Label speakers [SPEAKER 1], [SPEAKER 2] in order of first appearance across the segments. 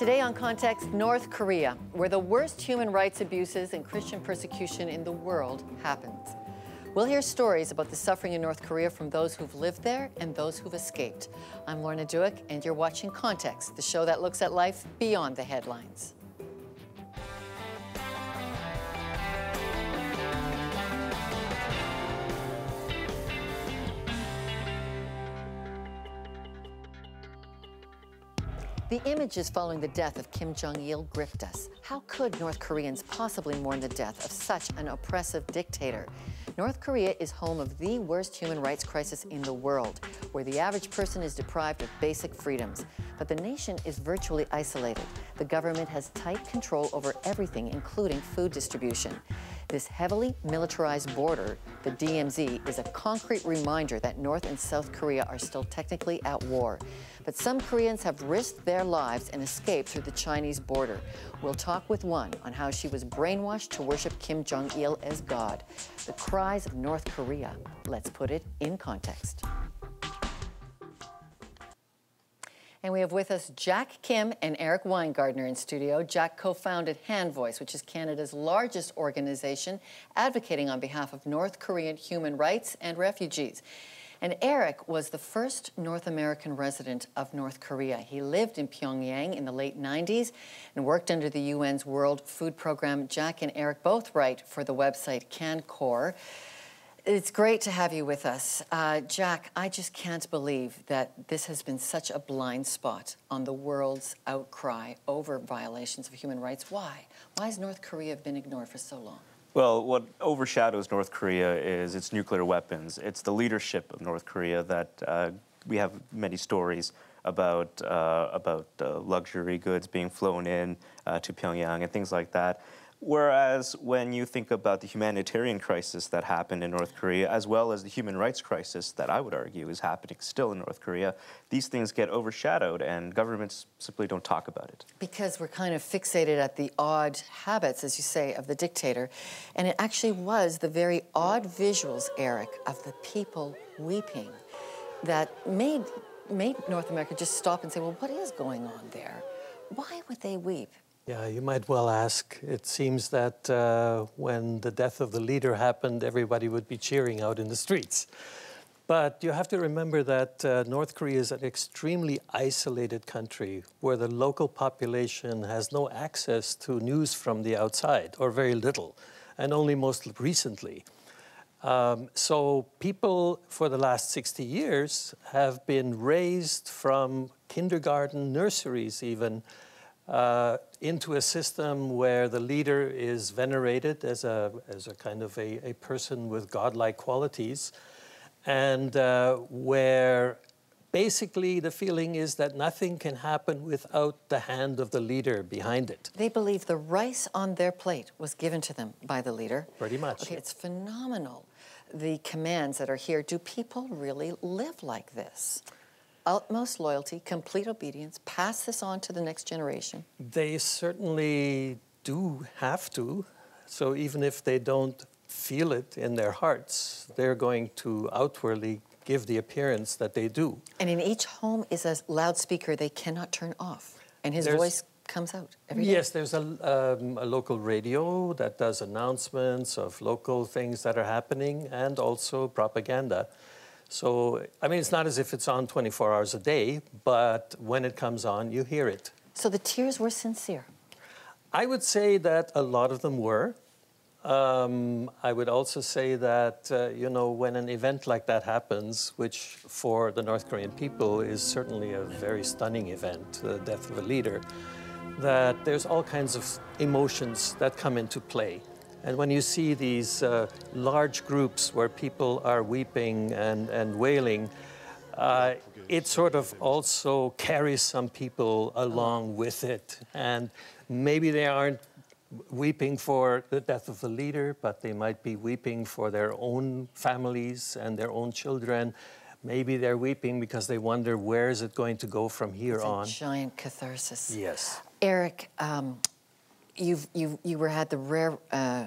[SPEAKER 1] Today on Context, North Korea, where the worst human rights abuses and Christian persecution in the world happens. We'll hear stories about the suffering in North Korea from those who've lived there and those who've escaped. I'm Lorna Duick, and you're watching Context, the show that looks at life beyond the headlines. The images following the death of Kim Jong-il gripped us. How could North Koreans possibly mourn the death of such an oppressive dictator? North Korea is home of the worst human rights crisis in the world, where the average person is deprived of basic freedoms. But the nation is virtually isolated. The government has tight control over everything, including food distribution. This heavily militarized border, the DMZ, is a concrete reminder that North and South Korea are still technically at war. But some Koreans have risked their lives and escaped through the Chinese border. We'll talk with one on how she was brainwashed to worship Kim Jong-il as God. The cries of North Korea. Let's put it in context. And we have with us Jack Kim and Eric Weingardner in studio. Jack co-founded Han Voice, which is Canada's largest organization advocating on behalf of North Korean human rights and refugees. And Eric was the first North American resident of North Korea. He lived in Pyongyang in the late 90s and worked under the UN's World Food Program. Jack and Eric both write for the website CanKor. It's great to have you with us. Jack, I just can't believe that this has been such a blind spot on the world's outcry over violations of human rights. Why? Why has North Korea been ignored for so long?
[SPEAKER 2] Well, what overshadows North Korea is its nuclear weapons. It's the leadership of North Korea that we have many stories about luxury goods being flown in to Pyongyang and things like that. Whereas when you think about the humanitarian crisis that happened in North Korea, as well as the human rights crisis that I would argue is happening still in North Korea, these things get overshadowed and governments simply don't talk about it.
[SPEAKER 1] Because we're kind of fixated at the odd habits, as you say, of the dictator. And it actually was the very odd visuals, Eric, of the people weeping that made North America just stop and say, well, what is going on there? Why would they weep?
[SPEAKER 3] Yeah, you might well ask. It seems that when the death of the leader happened, everybody would be cheering out in the streets. But you have to remember that North Korea is an extremely isolated country where the local population has no access to news from the outside, or very little, and only most recently. So people for the last 60 years have been raised from kindergarten, nurseries even, into a system where the leader is venerated as a kind of a person with godlike qualities, and where basically the feeling is that nothing can happen without the hand of the leader behind it.
[SPEAKER 1] They believe the rice on their plate was given to them by the leader.
[SPEAKER 3] Pretty much.
[SPEAKER 1] Okay, it's phenomenal, the commands that are here. Do people really live like this? Utmost loyalty, complete obedience, pass this on to the next generation?
[SPEAKER 3] They certainly do have to. So even if they don't feel it in their hearts, they're going to outwardly give the appearance that they do.
[SPEAKER 1] And in each home is a loudspeaker they cannot turn off. And his voice comes out every day.
[SPEAKER 3] Yes, there's a local radio that does announcements of local things that are happening and also propaganda. So, I mean, it's not as if it's on 24 hours a day, but when it comes on, you hear it.
[SPEAKER 1] So the tears were sincere?
[SPEAKER 3] I would say that a lot of them were. I would also say that, you know, when an event like that happens, which for the North Korean people is certainly a very stunning event, the death of a leader, that there's all kinds of emotions that come into play. And when you see these large groups where people are weeping and wailing, it sort of also carries some people along with it. And maybe they aren't weeping for the death of the leader, but they might be weeping for their own families and their own children. Maybe they're weeping because they wonder, where is it going to go from here on?
[SPEAKER 1] It's a giant catharsis.
[SPEAKER 3] Yes.
[SPEAKER 1] Eric, You had the rare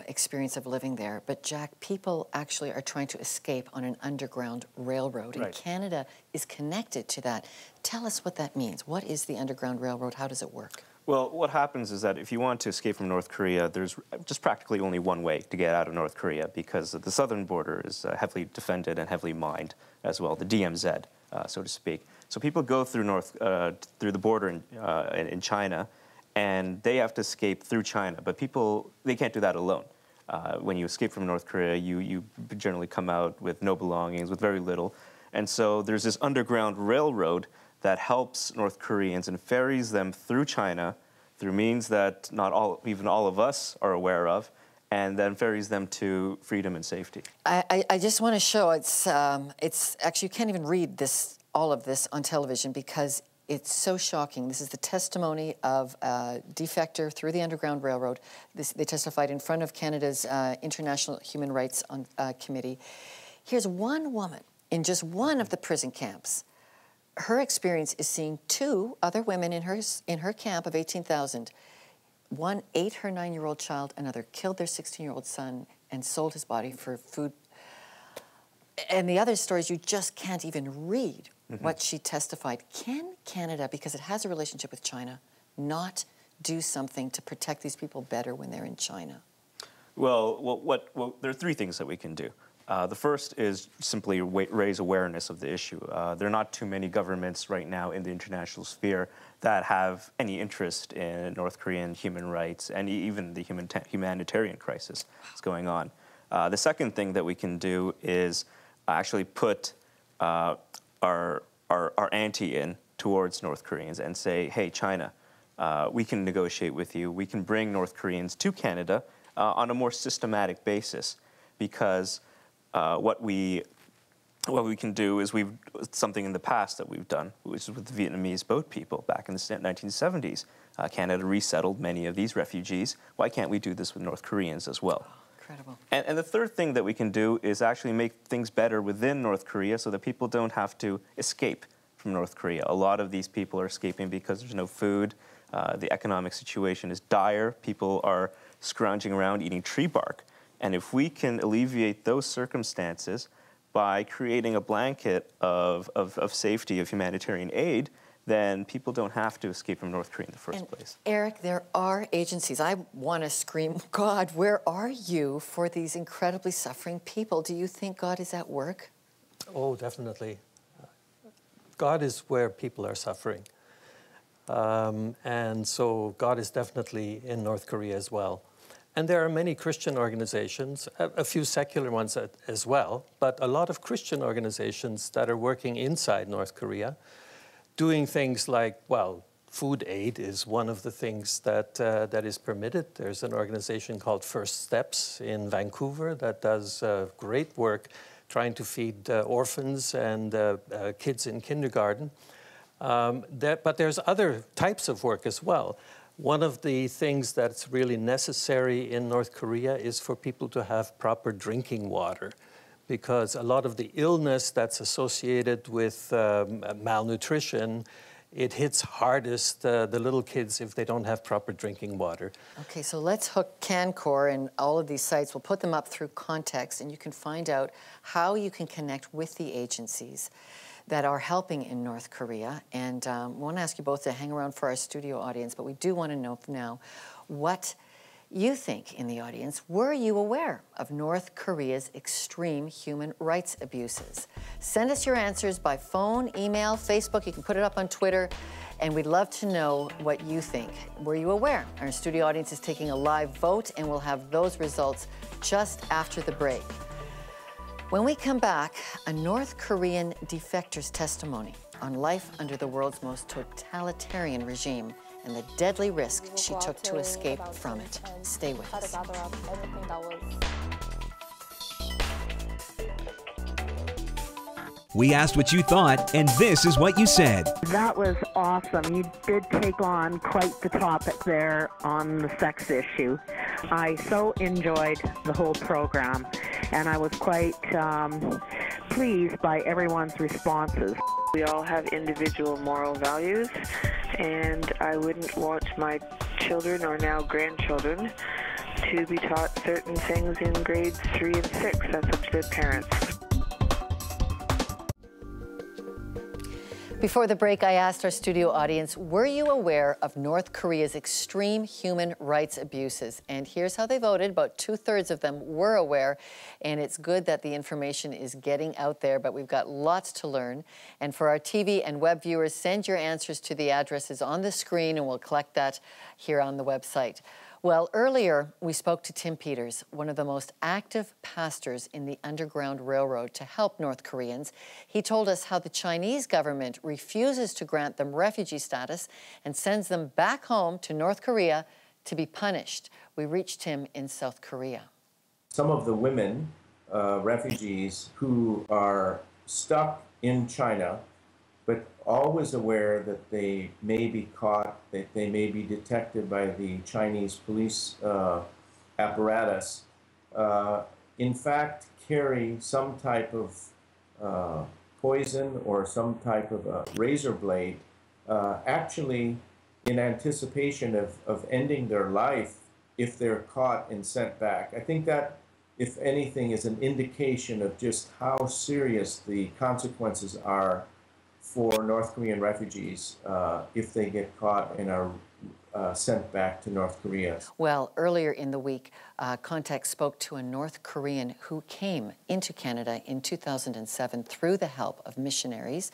[SPEAKER 1] experience of living there, but Jack, people actually are trying to escape on an underground railroad, and Canada is connected to that. Tell us what that means. What is the Underground Railroad? How does it work?
[SPEAKER 2] Well, what happens is that if you want to escape from North Korea, there's just practically only one way to get out of North Korea, because the southern border is heavily defended and heavily mined as well, the DMZ, so to speak. So people go through through the border in China, and they have to escape through China. But they can't do that alone. When you escape from North Korea, you generally come out with no belongings, with very little. And so there's this underground railroad that helps North Koreans and ferries them through China through means that even all of us are aware of, and then ferries them to freedom and safety.
[SPEAKER 1] I just want to show it's actually, you can't even read all of this on television because it's so shocking. This is the testimony of a defector through the Underground Railroad. They testified in front of Canada's International Human Rights Committee. Here's one woman in just one of the prison camps. Her experience is seeing two other women in her camp of 18,000. One ate her 9-year-old child, another killed their 16-year-old son and sold his body for food. And the other stories you just can't even read what she testified. Can Canada, because it has a relationship with China, not do something to protect these people better when they're in China?
[SPEAKER 2] Well, there are three things that we can do. The first is simply raise awareness of the issue. There are not too many governments right now in the international sphere that have any interest in North Korean human rights and even the humanitarian crisis that's going on. The second thing that we can do is actually put our ante in towards North Koreans and say, hey, China, we can negotiate with you. We can bring North Koreans to Canada on a more systematic basis, because what we can do is something in the past that we've done, which is with the Vietnamese boat people back in the 1970s. Canada resettled many of these refugees. Why can't we do this with North Koreans as well?
[SPEAKER 1] Incredible.
[SPEAKER 2] And the third thing that we can do is actually make things better within North Korea so that people don't have to escape from North Korea. A lot of these people are escaping because there's no food. The economic situation is dire. People are scrounging around eating tree bark. And if we can alleviate those circumstances by creating a blanket of safety, of humanitarian aid, then people don't have to escape from North Korea in the first place.
[SPEAKER 1] Eric, there are agencies. I want to scream, God, where are you for these incredibly suffering people? Do you think God is at work?
[SPEAKER 3] Oh, definitely. God is where people are suffering. And so God is definitely in North Korea as well. And there are many Christian organizations, a few secular ones as well, but a lot of Christian organizations that are working inside North Korea, doing things like, well, food aid is one of the things that is permitted. There's an organization called First Steps in Vancouver that does great work trying to feed orphans and kids in kindergarten. But there's other types of work as well. One of the things that's really necessary in North Korea is for people to have proper drinking water, because a lot of the illness that's associated with malnutrition, it hits hardest the little kids if they don't have proper drinking water.
[SPEAKER 1] Okay, so let's hook CanKor and all of these sites. We'll put them up through context, and you can find out how you can connect with the agencies that are helping in North Korea. And I want to ask you both to hang around for our studio audience, but we do want to know now what you think in the audience. Were you aware of North Korea's extreme human rights abuses? Send us your answers by phone, email, Facebook. You can put it up on Twitter, and we'd love to know what you think. Were you aware? Our studio audience is taking a live vote, and we'll have those results just after the break. When we come back, a North Korean defector's testimony on life under the world's most totalitarian regime and the deadly risk she took to escape from it. Stay with us.
[SPEAKER 4] We asked what you thought, and this is what you said.
[SPEAKER 5] That was awesome. You did take on quite the topic there on the sex issue. I so enjoyed the whole program, and I was quite pleased by everyone's responses.
[SPEAKER 6] We all have individual moral values, and I wouldn't want my
[SPEAKER 5] children or now grandchildren to be taught certain things in grades 3 and 6. That's up to their parents.
[SPEAKER 1] Before the break, I asked our studio audience, were you aware of North Korea's extreme human rights abuses? And here's how they voted. About 2/3 of them were aware, and it's good that the information is getting out there, but we've got lots to learn. And for our TV and web viewers, send your answers to the addresses on the screen, and we'll collect that here on the website. Well, earlier we spoke to Tim Peters, one of the most active pastors in the Underground Railroad, to help North Koreans. He told us how the Chinese government refuses to grant them refugee status and sends them back home to North Korea to be punished. We reached him in South Korea.
[SPEAKER 6] Some of the women, refugees who are stuck in China, but always aware that they may be caught, that they may be detected by the Chinese police apparatus, in fact carry some type of poison or some type of a razor blade, actually in anticipation of ending their life if they're caught and sent back. I think that, if anything, is an indication of just how serious the consequences are for North Korean refugees if they get caught and are sent back to North Korea.
[SPEAKER 1] Well, earlier in the week, Contact spoke to a North Korean who came into Canada in 2007 through the help of missionaries.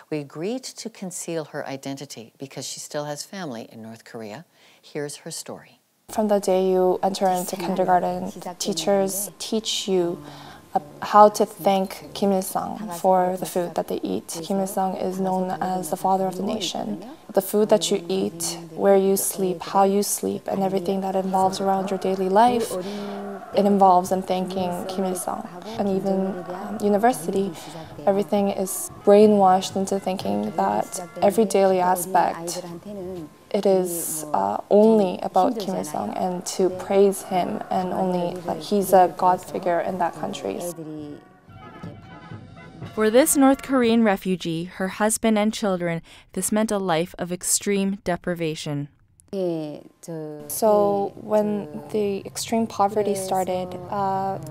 [SPEAKER 1] We agreed to conceal her identity because she still has family in North Korea. Here's her story.
[SPEAKER 7] From the day you enter into kindergarten, teachers teach you how to thank Kim Il-sung for the food that they eat. Kim Il-sung is known as the father of the nation. The food that you eat, where you sleep, how you sleep, and everything that involves around your daily life, it involves in thanking Kim Il-sung. And even university, everything is brainwashed into thinking that every daily aspect, it is only about Kim Il-sung and to praise him, and only that he's a god figure in that country.
[SPEAKER 8] For this North Korean refugee, her husband and children, this meant a life of extreme deprivation.
[SPEAKER 7] So when the extreme poverty started,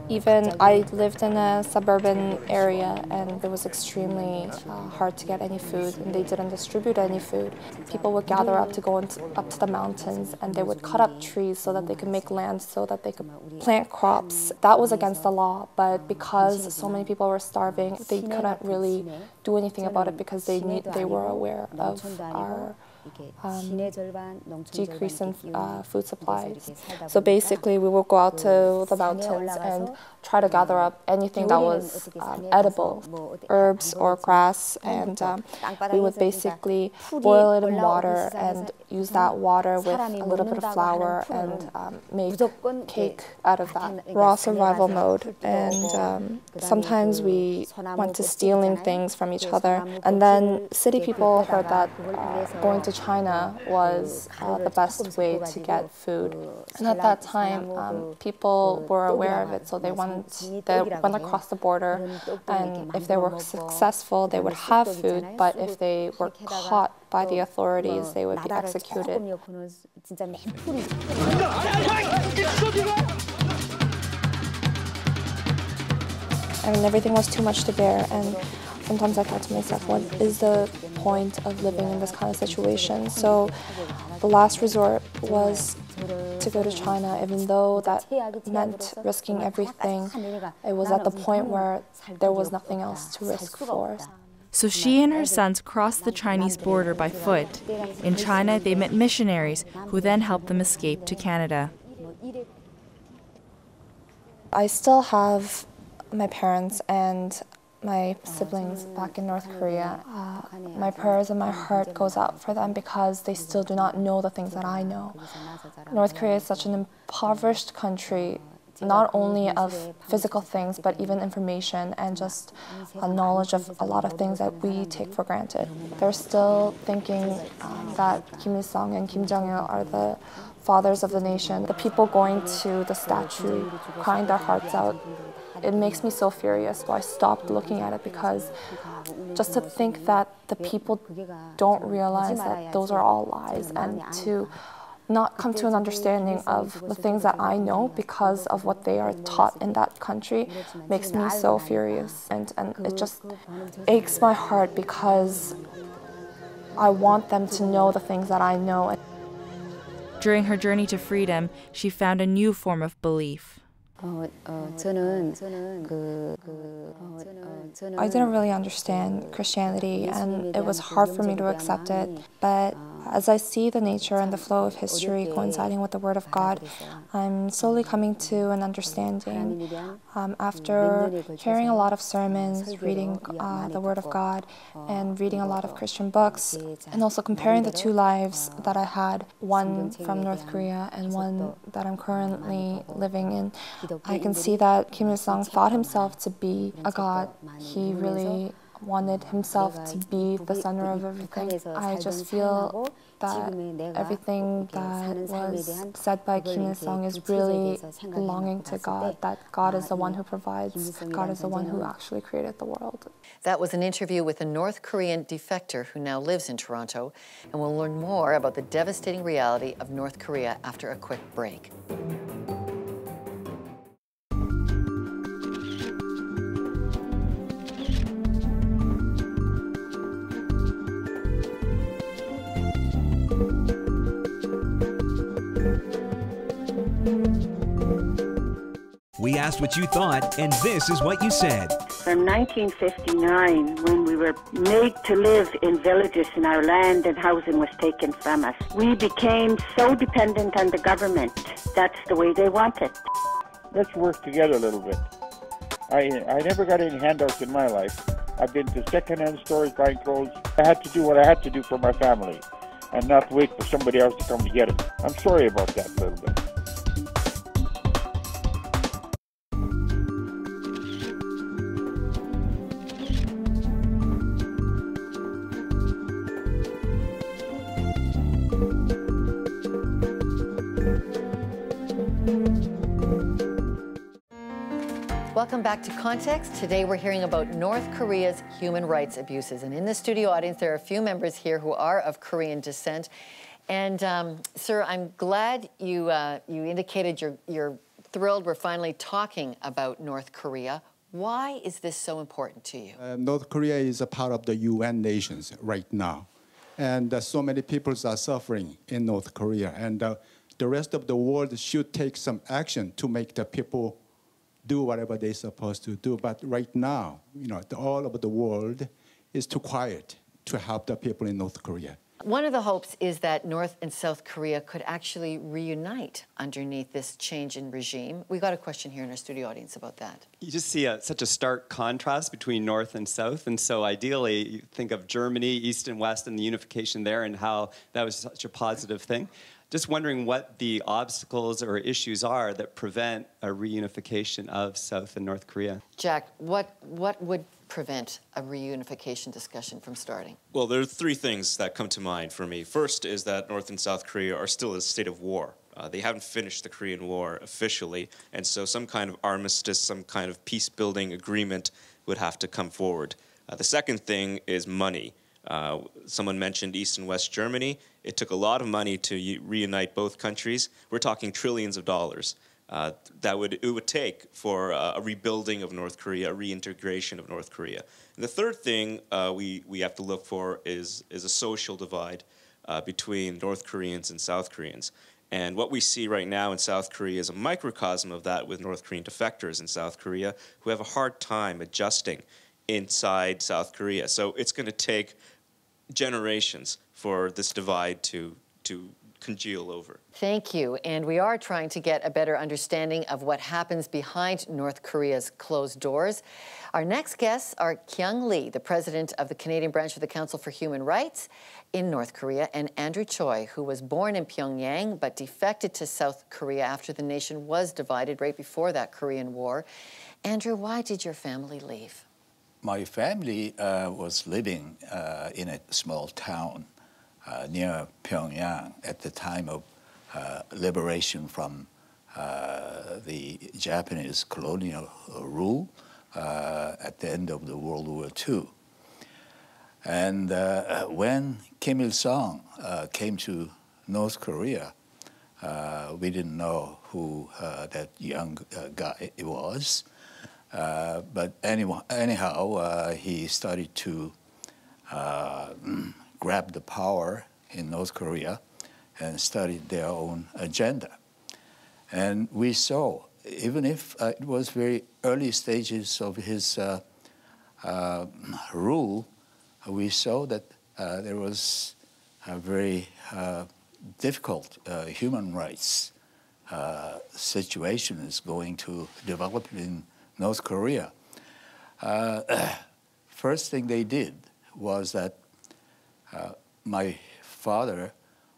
[SPEAKER 7] even I lived in a suburban area, and it was extremely hard to get any food, and they didn't distribute any food. People would gather up to go up to the mountains, and they would cut up trees so that they could make land so that they could plant crops. That was against the law, but because so many people were starving, they couldn't really do anything about it because they were aware of our decrease in food supplies. So basically we would go out to the mountains and try to gather up anything that was edible, herbs or grass, and we would basically boil it in water and use that water with a little bit of flour and make cake out of that. Raw survival mode, and sometimes we went to stealing things from each other. And then city people heard that going to China was the best way to get food. And at that time, people were aware of it, so they went across the border, and if they were successful, they would have food, but if they were caught by the authorities, they would be executed. I mean, everything was too much to bear, and sometimes I thought to myself, what is the point of living in this kind of situation? So the last resort was to go to China, even though that meant risking everything. It was at the point where there was nothing else to risk for.
[SPEAKER 8] So she and her sons crossed the Chinese border by foot. In China, they met missionaries who then helped them escape to Canada.
[SPEAKER 7] I still have my parents and my siblings back in North Korea. My prayers and my heart goes out for them because they still do not know the things that I know. North Korea is such an impoverished country, not only of physical things, but even information and just a knowledge of a lot of things that we take for granted. They're still thinking that Kim Il-sung and Kim Jong-il are the fathers of the nation. The people going to the statue, crying their hearts out, it makes me so furious, so I stopped looking at it, because just to think that the people don't realize that those are all lies, and to not come to an understanding of the things that I know because of what they are taught in that country makes me so furious. And it just aches my heart because I want them to know the things that I know.
[SPEAKER 8] During her journey to freedom, she found a new form of belief.
[SPEAKER 7] I didn't really understand Christianity, and it was hard for me to accept it. But as I see the nature and the flow of history coinciding with the Word of God, I'm slowly coming to an understanding. After hearing a lot of sermons, reading the Word of God, and reading a lot of Christian books, and also comparing the two lives that I had, one from North Korea and one that I'm currently living in, I can see that Kim Il-sung thought himself to be a god. He really wanted himself to be the center of everything. I just feel that everything that was said by Kim Il-sung is really belonging to God, that God is the one who provides, God is the one who actually created the world.
[SPEAKER 1] That was an interview with a North Korean defector who now lives in Toronto, and we'll learn more about the devastating reality of North Korea after a quick break.
[SPEAKER 4] We asked what you thought, and this is what you said.
[SPEAKER 9] From 1959, when we were made to live in villages and our land and housing was taken from us, we became so dependent on the government. That's the way they want it.
[SPEAKER 10] Let's work together a little bit. I never got any handouts in my life. I've been to second-hand stores buying clothes. I had to do what I had to do for my family and not wait for somebody else to come to get it. I'm sorry about that a little bit.
[SPEAKER 1] Welcome back to Context. Today we're hearing about North Korea's human rights abuses. And in the studio audience, there are a few members here who are of Korean descent. And sir, I'm glad you indicated you're thrilled we're finally talking about North Korea. Why is this so important to you?
[SPEAKER 11] North Korea is a part of the UN nations right now. And so many people are suffering in North Korea. And the rest of the world should take some action to make the people do whatever they're supposed to do. But right now, all over the world is too quiet to help the people in North Korea.
[SPEAKER 1] One of the hopes is that North and South Korea could actually reunite underneath this change in regime. We got a question here in our studio audience about that.
[SPEAKER 12] You just see such a stark contrast between North and South, and so ideally you think of Germany, East and West, and the unification there and how that was such a positive thing. Just wondering what the obstacles or issues are that prevent a reunification of South and North Korea.
[SPEAKER 1] Jack, what would prevent a reunification discussion from starting?
[SPEAKER 13] Well, there are three things that come to mind for me. First is that North and South Korea are still in a state of war. They haven't finished the Korean War officially, and so some kind of armistice, some kind of peace-building agreement would have to come forward. The second thing is money. Someone mentioned East and West Germany. It took a lot of money to reunite both countries. We're talking trillions of dollars. It would take for a rebuilding of North Korea, a reintegration of North Korea. And the third thing we have to look for is a social divide between North Koreans and South Koreans. And what we see right now in South Korea is a microcosm of that with North Korean defectors in South Korea who have a hard time adjusting inside South Korea. So it's going to take generations for this divide to congeal over.
[SPEAKER 1] Thank you. And we are trying to get a better understanding of what happens behind North Korea's closed doors. Our next guests are Kyung Lee, the president of the Canadian branch of the Council for Human Rights in North Korea, and Andrew Choi, who was born in Pyongyang but defected to South Korea after the nation was divided right before that Korean War. Andrew, why did your family leave?
[SPEAKER 14] My family was living in a small town near Pyongyang at the time of liberation from the Japanese colonial rule at the end of the World War II. And when Kim Il-sung came to North Korea, We didn't know who that young guy was. But anyhow, he started to grab the power in North Korea and started their own agenda. And we saw, even if it was very early stages of his rule, we saw that there was a very difficult human rights situation is going to develop in North Korea. First thing they did was that my father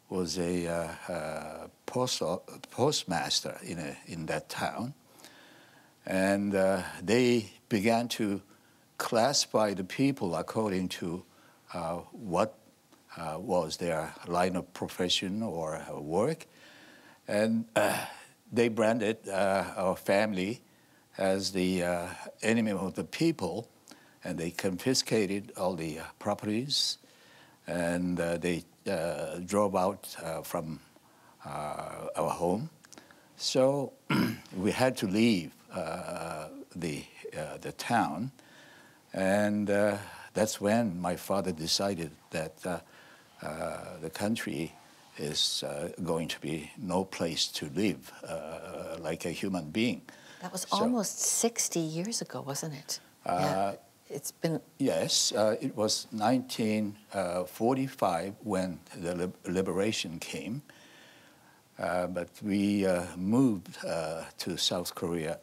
[SPEAKER 14] was a postmaster in that town, and they began to classify the people according to what was their line of profession or work, and they branded our family as the enemy of the people, and they confiscated all the properties, and they drove out from our home. So we had to leave the town, and that's when my father decided that the country is going to be no place to live like a human being.
[SPEAKER 1] That was almost 60 years ago, wasn't it? Yeah. It's been...
[SPEAKER 14] Yes, it was 1945 when the liberation came, but we moved to South Korea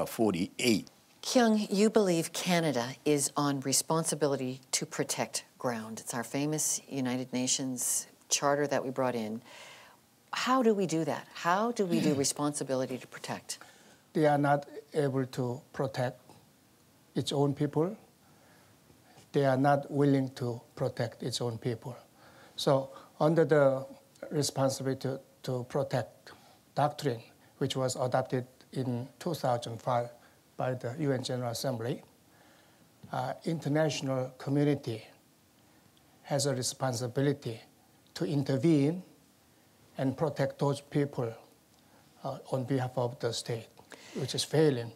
[SPEAKER 14] 48.
[SPEAKER 1] Kyung, you believe Canada is on responsibility to protect ground. It's our famous United Nations charter that we brought in. How do we do that? How do we do responsibility to protect?
[SPEAKER 15] They are not able to protect its own people. They are not willing to protect its own people. So under the responsibility to protect doctrine, which was adopted in 2005 by the UN General Assembly, international community has a responsibility to intervene and protect those people on behalf of the state, which is failing.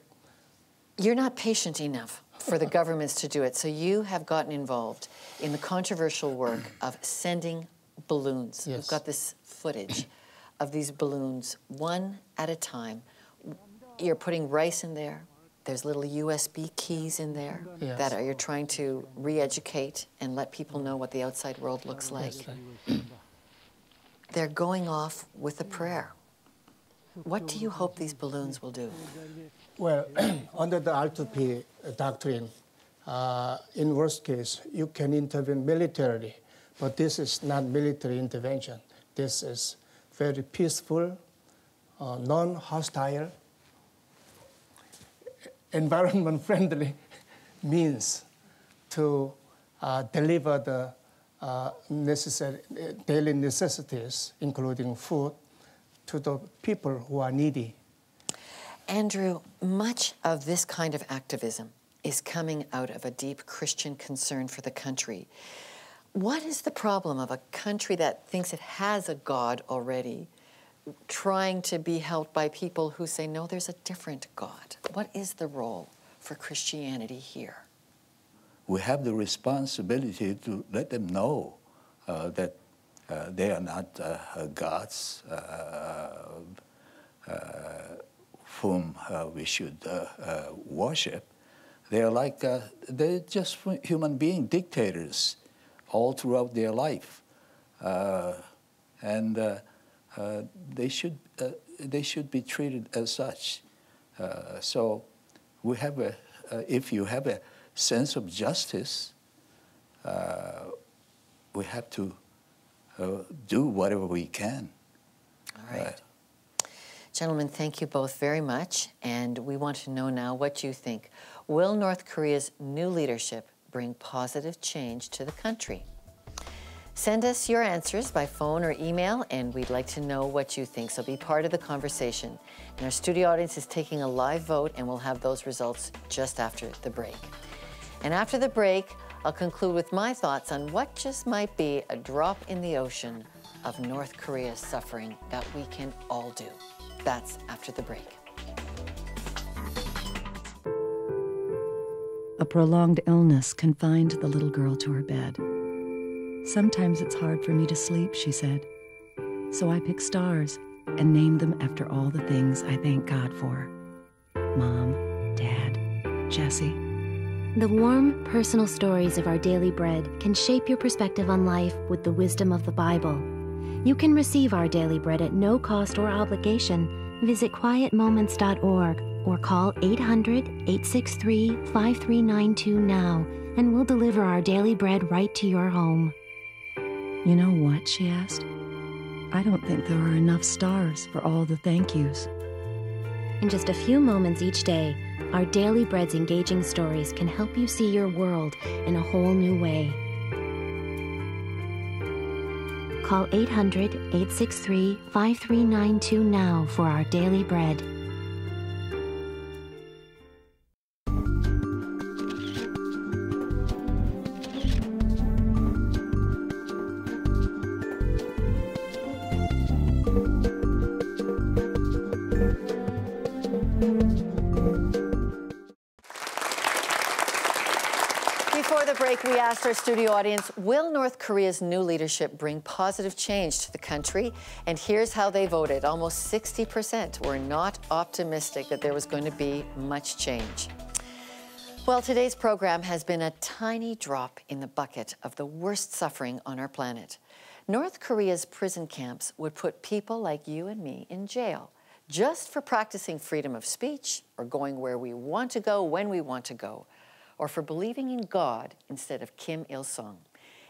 [SPEAKER 1] You're not patient enough for the governments to do it, so you have gotten involved in the controversial work of sending balloons.
[SPEAKER 15] Yes.
[SPEAKER 1] We've got this footage of these balloons, one at a time. You're putting rice in there. There's little USB keys in there
[SPEAKER 15] Yes.
[SPEAKER 1] that you're trying to re-educate and let people know what the outside world looks like.
[SPEAKER 15] That's right.
[SPEAKER 1] They're going off with a prayer. What do you hope these balloons will do?
[SPEAKER 15] Well, under the R2P doctrine, in worst case, you can intervene militarily, but this is not military intervention. This is very peaceful, non-hostile, environment-friendly means to deliver the necessary daily necessities, including food, to the people who are needy.
[SPEAKER 1] Andrew, much of this kind of activism is coming out of a deep Christian concern for the country. What is the problem of a country that thinks it has a God already trying to be helped by people who say, no, there's a different God? What is the role for Christianity here?
[SPEAKER 14] We have the responsibility to let them know that they are not gods whom we should worship. They are like, they're just human being dictators all throughout their life. And they should be treated as such. So we have if you have a sense of justice, we have to do whatever we can.
[SPEAKER 1] All right. Gentlemen, thank you both very much. And we want to know now what you think. Will North Korea's new leadership bring positive change to the country? Send us your answers by phone or email, and we'd like to know what you think. So be part of the conversation. And our studio audience is taking a live vote, and we'll have those results just after the break. And after the break, I'll conclude with my thoughts on what just might be a drop in the ocean of North Korea's suffering that we can all do. That's after the break.
[SPEAKER 16] A prolonged illness confined the little girl to her bed. "Sometimes it's hard for me to sleep," she said. "So I pick stars and name them after all the things I thank God for. Mom, Dad, Jesse."
[SPEAKER 17] The warm, personal stories of our daily bread can shape your perspective on life with the wisdom of the Bible. You can receive our daily bread at no cost or obligation. Visit quietmoments.org or call 800-863-5392 now, and we'll deliver our daily bread right to your home.
[SPEAKER 16] "You know what?" she asked. "I don't think there are enough stars for all the thank yous."
[SPEAKER 17] In just a few moments each day, our Daily Bread's engaging stories can help you see your world in a whole new way. Call 800-863-5392 now for our Daily Bread.
[SPEAKER 1] Before the break, we asked our studio audience, will North Korea's new leadership bring positive change to the country? And here's how they voted. Almost 60% were not optimistic that there was going to be much change. Well, today's program has been a tiny drop in the bucket of the worst suffering on our planet. North Korea's prison camps would put people like you and me in jail just for practicing freedom of speech or going where we want to go when we want to go, or for believing in God instead of Kim Il-sung.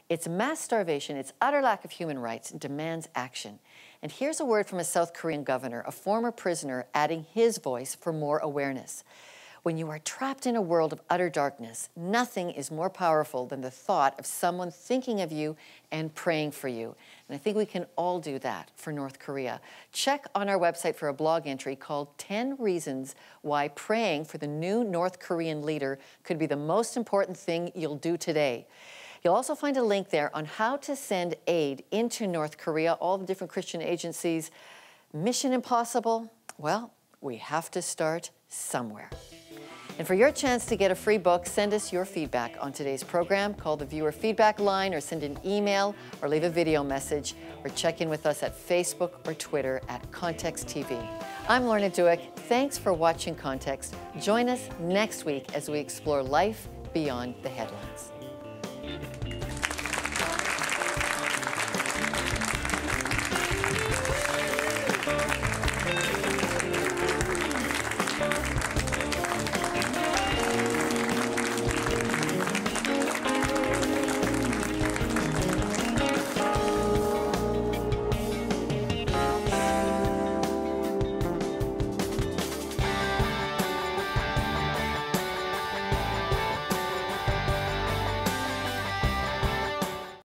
[SPEAKER 1] It's mass starvation, it's utter lack of human rights, and demands action. And here's a word from a South Korean governor, a former prisoner, adding his voice for more awareness. When you are trapped in a world of utter darkness, nothing is more powerful than the thought of someone thinking of you and praying for you. And I think we can all do that for North Korea. Check on our website for a blog entry called 10 Reasons Why Praying for the New North Korean Leader could be the most important thing you'll do today. You'll also find a link there on how to send aid into North Korea, all the different Christian agencies. Mission impossible? Well, we have to start somewhere. And for your chance to get a free book, send us your feedback on today's program. Call the viewer feedback line or send an email or leave a video message or check in with us at Facebook or Twitter at Context TV. I'm Lorna Dueck. Thanks for watching Context. Join us next week as we explore life beyond the headlines.